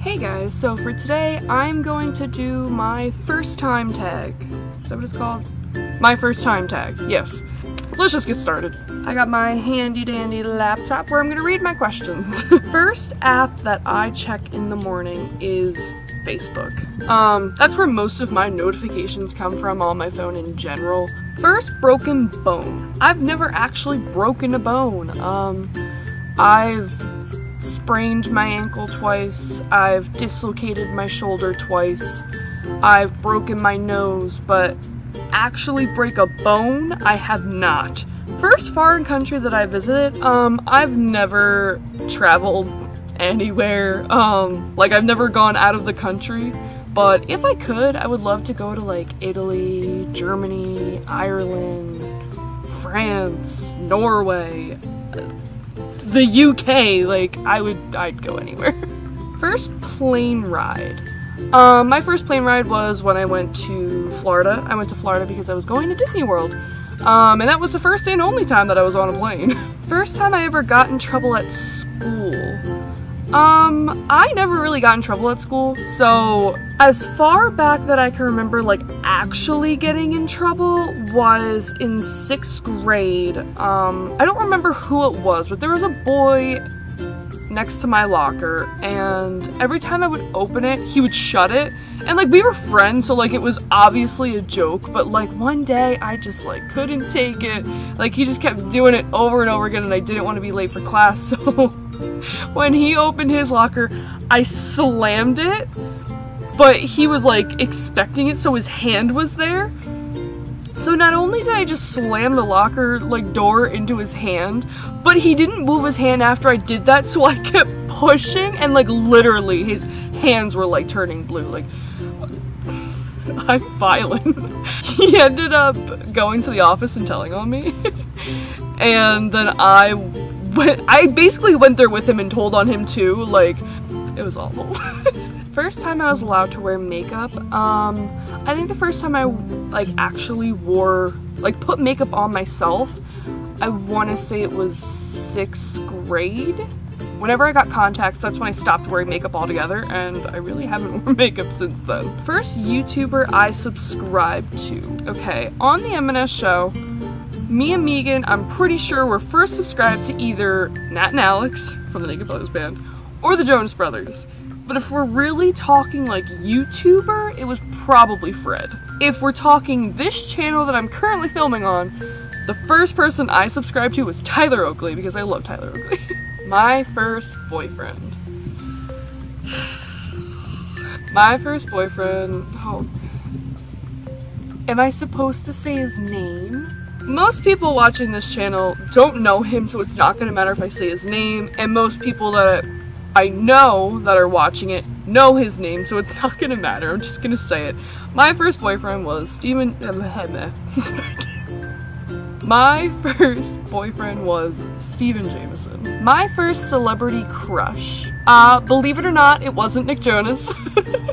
Hey guys, so for today I'm going to do my first time tag. Is that what it's called? My first time tag, yes. Let's just get started. I got my handy dandy laptop where I'm gonna read my questions. First app that I check in the morning is Facebook. That's where most of my notifications come from on my phone in general. First, broken bone. I've never actually broken a bone. I've sprained my ankle twice, I've dislocated my shoulder twice, I've broken my nose, but actually break a bone, I have not. First foreign country that I visited, I've never traveled anywhere, like I've never gone out of the country, but if I could, I would love to go to like Italy, Germany, Ireland, France, Norway, the UK, like I'd go anywhere. First plane ride. My first plane ride was when I went to Florida. I went to Florida because I was going to Disney World. And that was the first and only time that I was on a plane. First time I ever got in trouble at school. I never really got in trouble at school, so as far back that I can remember like actually getting in trouble was in 6th grade. I don't remember who it was, but there was a boy next to my locker, and every time I would open it, he would shut it. And like we were friends, so like it was obviously a joke, but like one day I just like couldn't take it. Like he just kept doing it over and over again, and I didn't want to be late for class, so when he opened his locker, I slammed it, but he was like expecting it, so his hand was there. So not only did I just slam the locker like door into his hand, but he didn't move his hand after I did that, so I kept pushing, and like literally his hands were like turning blue. Like, I'm violent. He ended up going to the office and telling on me. And then I basically went there with him and told on him too. Like, it was awful. First time I was allowed to wear makeup, I think the first time I like actually put makeup on myself, I want to say it was 6th grade. Whenever I got contacts, that's when I stopped wearing makeup altogether, and I really haven't worn makeup since then. First YouTuber I subscribed to. Okay, on the M&S show, me and Megan, I'm pretty sure were first subscribed to either Nat and Alex from the Naked Brothers Band or the Jonas Brothers. But if we're really talking like YouTuber, it was probably Fred. If we're talking this channel that I'm currently filming on, the first person I subscribed to was Tyler Oakley, because I love Tyler Oakley. My first boyfriend. My first boyfriend, oh. Am I supposed to say his name? Most people watching this channel don't know him, so it's not gonna matter if I say his name, and most people that I know that are watching it know his name, so it's not gonna matter. I'm just gonna say it. My first boyfriend was Steven. My first boyfriend was Steven Jameson. My first celebrity crush. Believe it or not, it wasn't Nick Jonas.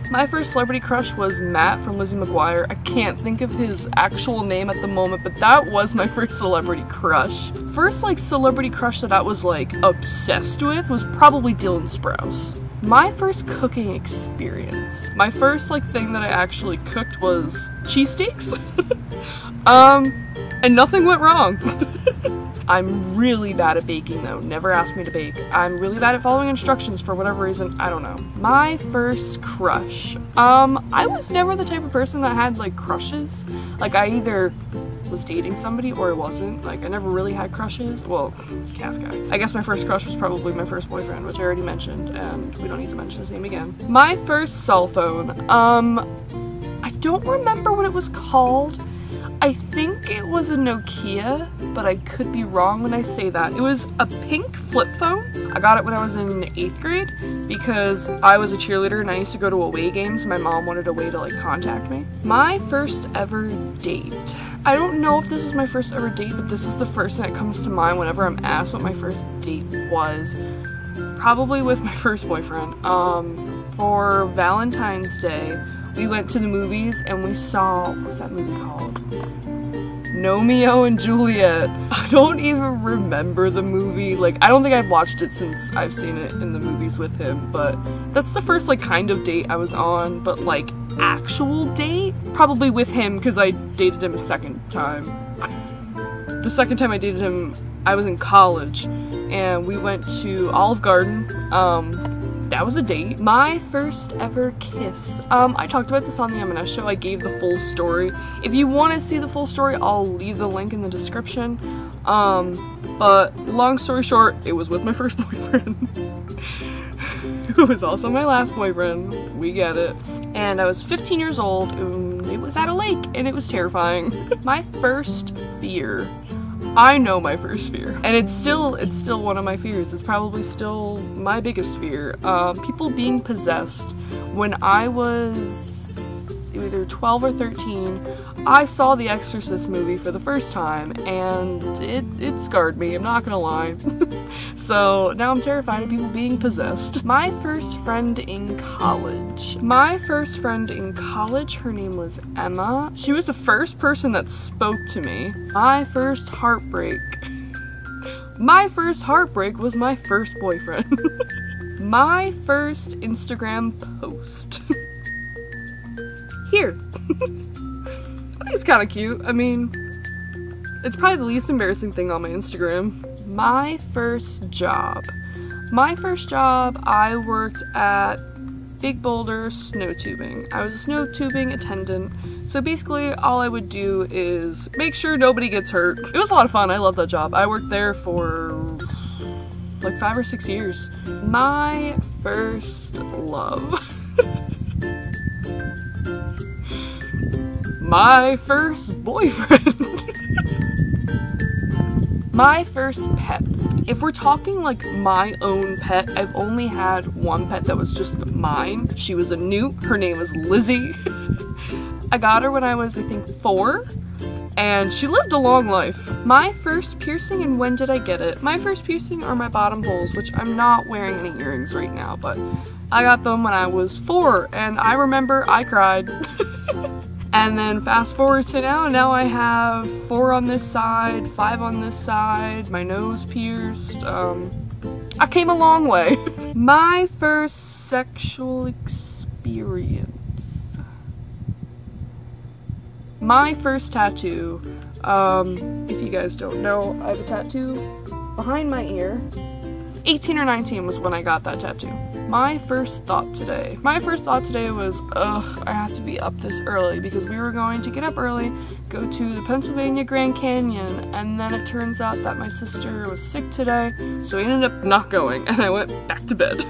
My first celebrity crush was Matt from Lizzie McGuire. I can't think of his actual name at the moment, but that was my first celebrity crush. First like celebrity crush that I was like obsessed with was probably Dylan Sprouse. My first cooking experience. My first like thing that I actually cooked was cheesesteaks. And nothing went wrong. I'm really bad at baking though. Never ask me to bake. I'm really bad at following instructions for whatever reason. I don't know. My first crush. I was never the type of person that had like crushes. Like I either was dating somebody or I wasn't. Like I never really had crushes. Well, calf guy. I guess my first crush was probably my first boyfriend, which I already mentioned, and we don't need to mention his name again. My first cell phone. I don't remember what it was called. I think it was a Nokia, but I could be wrong when I say that. It was a pink flip phone. I got it when I was in 8th grade because I was a cheerleader and I used to go to away games. My mom wanted a way to like contact me. My first ever date. I don't know if this was my first ever date, but this is the first thing that comes to mind whenever I'm asked what my first date was. Probably with my first boyfriend. For Valentine's Day, we went to the movies and we saw, what was that movie called? Romeo and Juliet. I don't even remember the movie. Like, I don't think I've watched it since I've seen it in the movies with him, but that's the first, like, kind of date I was on, but, like, actual date? Probably with him, because I dated him a second time. The second time I dated him, I was in college, and we went to Olive Garden. That was a date. My first ever kiss. I talked about this on the M&S show. I gave the full story. If you want to see the full story, I'll leave the link in the description. But long story short, it was with my first boyfriend. Who was also my last boyfriend. We get it. And I was 15 years old, and it was at a lake, and it was terrifying. My first fear. I know my first fear, and it's still one of my fears. It's probably still my biggest fear. People being possessed. When I was either 12 or 13, I saw the Exorcist movie for the first time, and it scarred me, I'm not gonna lie. So now I'm terrified of people being possessed. My first friend in college. My first friend in college, her name was Emma. She was the first person that spoke to me. My first heartbreak. My first heartbreak was my first boyfriend. My first Instagram post. Here. I think it's kind of cute. I mean, it's probably the least embarrassing thing on my Instagram. My first job. My first job, I worked at Big Boulder snow tubing. I was a snow tubing attendant. So basically all I would do is make sure nobody gets hurt. It was a lot of fun. I love that job. I worked there for like 5 or 6 years. My first love. My first boyfriend. My first pet. If we're talking like my own pet, I've only had one pet that was just mine. She was a newt. Her name was Lizzie. I got her when I was, I think, 4, and she lived a long life. My first piercing, and when did I get it? My first piercing are my bottom holes, which I'm not wearing any earrings right now, but I got them when I was 4, and I remember I cried. And then fast forward to now I have 4 on this side, 5 on this side, my nose pierced. I came a long way. My first sexual experience. My first tattoo. If you guys don't know, I have a tattoo behind my ear. 18 or 19 was when I got that tattoo. My first thought today. My first thought today was, ugh, I have to be up this early because we were going to get up early, go to the Pennsylvania Grand Canyon, and then it turns out that my sister was sick today, so we ended up not going, and I went back to bed.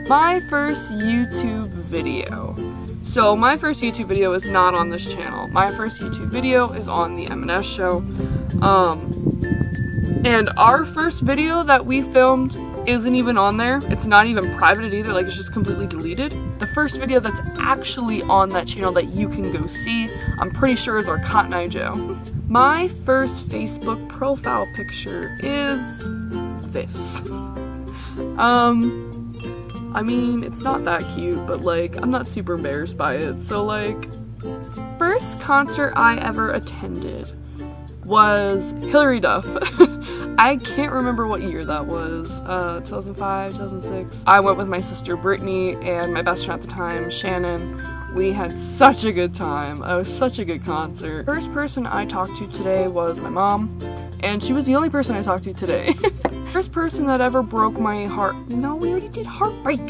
My first YouTube video. So my first YouTube video is not on this channel. My first YouTube video is on the M&S show. And our first video that we filmed isn't even on there. It's not even private either, like it's just completely deleted. The first video that's actually on that channel that you can go see, I'm pretty sure is our Cotton Eye Joe. My first Facebook profile picture is this. I mean, it's not that cute, but like, I'm not super embarrassed by it. So like, first concert I ever attended was Hilary Duff. I can't remember what year that was, 2005, 2006. I went with my sister Brittany and my best friend at the time, Shannon. We had such a good time. It was such a good concert. First person I talked to today was my mom, and she was the only person I talked to today. First person that ever broke my heart. No, we already did heartbreak.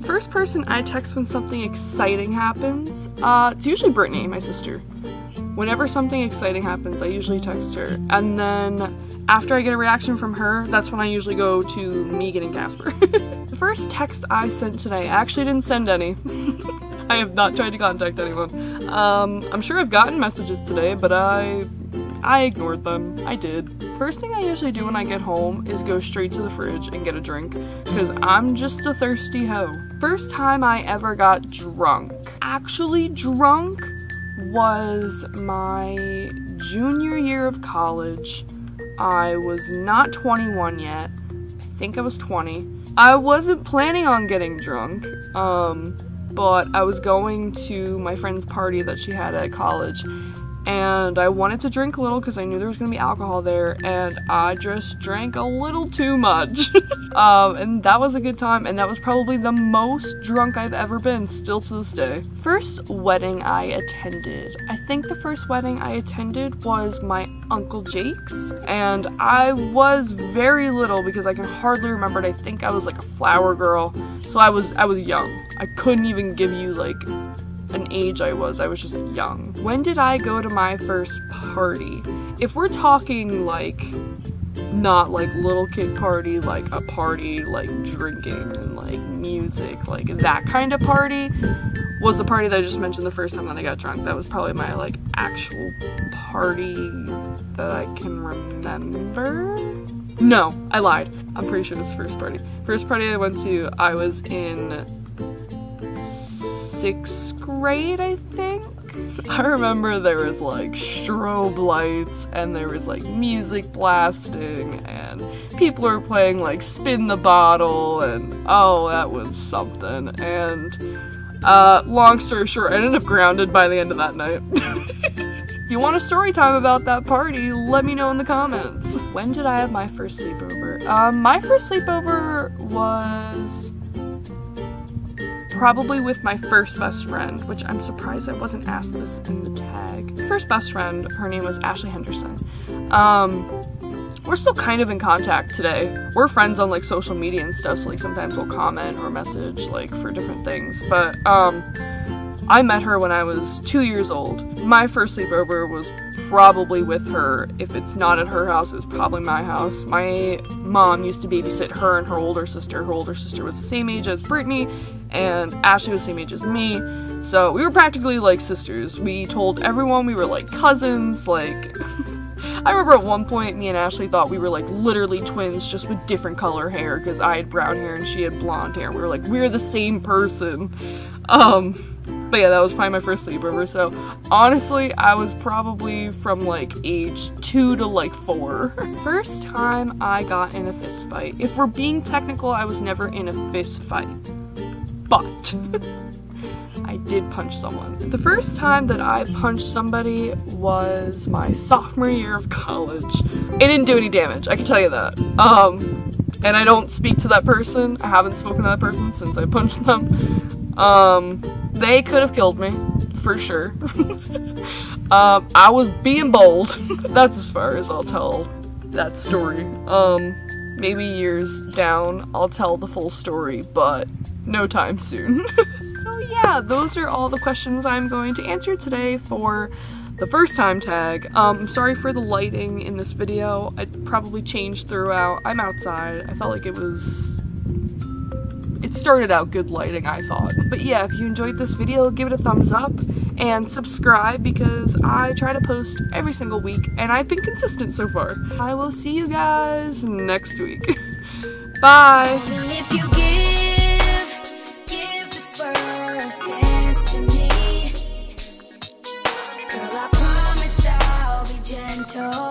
First person I text when something exciting happens, it's usually Brittany, my sister. Whenever something exciting happens, I usually text her. And then after I get a reaction from her, that's when I usually go to Megan and Casper. The first text I sent today, I actually didn't send any. I have not tried to contact anyone. I'm sure I've gotten messages today, but I ignored them. I did. First thing I usually do when I get home is go straight to the fridge and get a drink, because I'm just a thirsty hoe. First time I ever got drunk, actually drunk, was my junior year of college. I was not 21 yet. I think I was 20. I wasn't planning on getting drunk, but I was going to my friend's party that she had at college, and I wanted to drink a little because I knew there was gonna be alcohol there, and I just drank a little too much. And that was a good time, and that was probably the most drunk I've ever been, still to this day. First wedding I attended. I think the first wedding I attended was my Uncle Jake's, and I was very little because I can hardly remember it. I think I was like a flower girl, so I was young. I couldn't even give you like an age I was just young. When did I go to my first party? If we're talking like not like little kid party, like a party like drinking and like music, like that kind of party was the party that I just mentioned the first time that I got drunk. That was probably my like actual party that I can remember. No, I lied. I'm pretty sure this is the first party. First party I went to, I was in 6th grade, I think. I remember there was like strobe lights and there was like music blasting and people were playing like Spin the Bottle, and oh, that was something. And long story short, I ended up grounded by the end of that night. If you want a story time about that party, let me know in the comments. When did I have my first sleepover? My first sleepover was probably with my first best friend, which I'm surprised I wasn't asked this in the tag. First best friend, her name was Ashley Henderson. We're still kind of in contact today. We're friends on like social media and stuff, so like sometimes we'll comment or message like for different things. But I met her when I was 2 years old. My first sleepover was probably with her. If it's not at her house, it was probably my house. My mom used to babysit her and her older sister. Her older sister was the same age as Brittany, and Ashley was the same age as me. So we were practically like sisters. We told everyone we were like cousins. Like, I remember at one point me and Ashley thought we were like literally twins, just with different color hair, because I had brown hair and she had blonde hair. We were like, we're the same person. But yeah, that was probably my first sleepover. So honestly, I was probably from like age 2 to like 4. First time I got in a fist fight. If we're being technical, I was never in a fist fight, but I did punch someone. The first time that I punched somebody was my sophomore year of college. It didn't do any damage, I can tell you that. And I don't speak to that person. I haven't spoken to that person since I punched them. They could have killed me, for sure. I was being bold. That's as far as I'll tell that story. Maybe years down, I'll tell the full story, but no time soon. So yeah, those are all the questions I'm going to answer today for the first time tag. Sorry for the lighting in this video. It probably changed throughout. I'm outside. I felt like it started out good lighting, I thought. But yeah, if you enjoyed this video, give it a thumbs up and subscribe, because I try to post every single week and I've been consistent so far. I will see you guys next week. Bye! If you give the first dance to me, girl, I promise I'll be gentle.